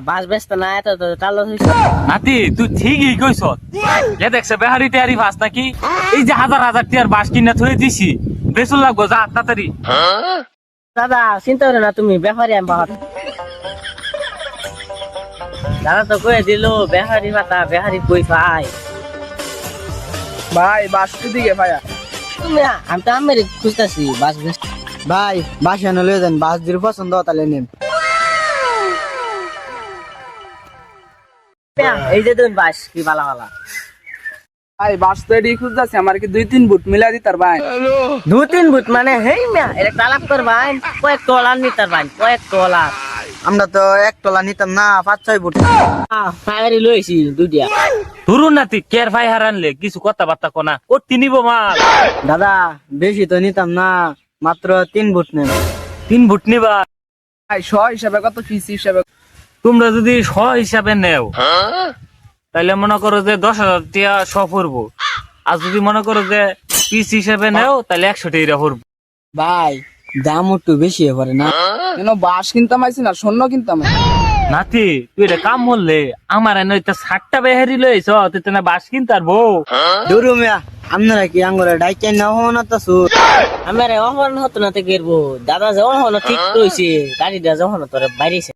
বাস ব্যস্ত না এত তো চালু হইছে। নাতি তুই ঠিকই কইছ। এ দেখছে বেহারি টেহারি ফাস নাকি এই যে হাজার হাজার টিয়ার বাস কিনা থয়ে দিছি বেসুল লাগবো যা তাড়াতাড়ি। দাদা চিন্তা করে না তুমি ব্যাপারী আমি বাহার দাদা তো কয়ে দিল বেহারি পাতা বেহারি কই পাই ভাই বাসটি দিকে ভাইয়া তুমি আমি তো আমের খুঁজতেছি বাস ব্যস্ত ভাই বাসে লয়ে যান, বাস যদি পছন্দ হয় তাহলে নেন। এই যে তুমি বাস কি বালা বালা ভাই বাস তো এডি খুঁজতেছি, আমার কি 2-3 ফুট মিলা দিতার ভাই? 2-3 ফুট মানে হেই মিয়া এটা তালাক করবাই কয়েক তোলা নিতার ভাই কয়েক তোলা আমরা তো 1 তলা নিতাম না, 5-6 ফুট। ফায়ারি লইছি দুইটা ধরুন নাতি কের ভাই হারানলে কিছু কথাবার্তা কোনা করতে নিব মাল। দাদা বেশি তো নিতাম না, মাত্র 3 ফুট নেন। 3 ফুট নিবা? ভাই শ হিসাবে কত, পিস হিসাবে? তোমরা যদি শ হিসাবে নেও তাহলে মনে করো যে 10,000 টাকা শ পড়বো, আর যদি মনে করো যে পিস হিসাবে নেও তাহলে 100 টাকা পড়বো। ভাই দাম একটু বেশি পড়ে না? কেন বাস কিনতাম আইছি না স্বর্ণ কিনতাম। নাতি তুই এটা কাম বললে আমার এনে 60টা বেহারি লইছ তুই না বাস কিনতে পারবো? দূর মিয়া, আপনারা কি আঙ্গুরে ডাইকে না হন তো সুর? আমার অহন হতো না তো গেরবো দাদা যখন হলো ঠিক কইছে গাড়িটা যখন তোর বাইরেছে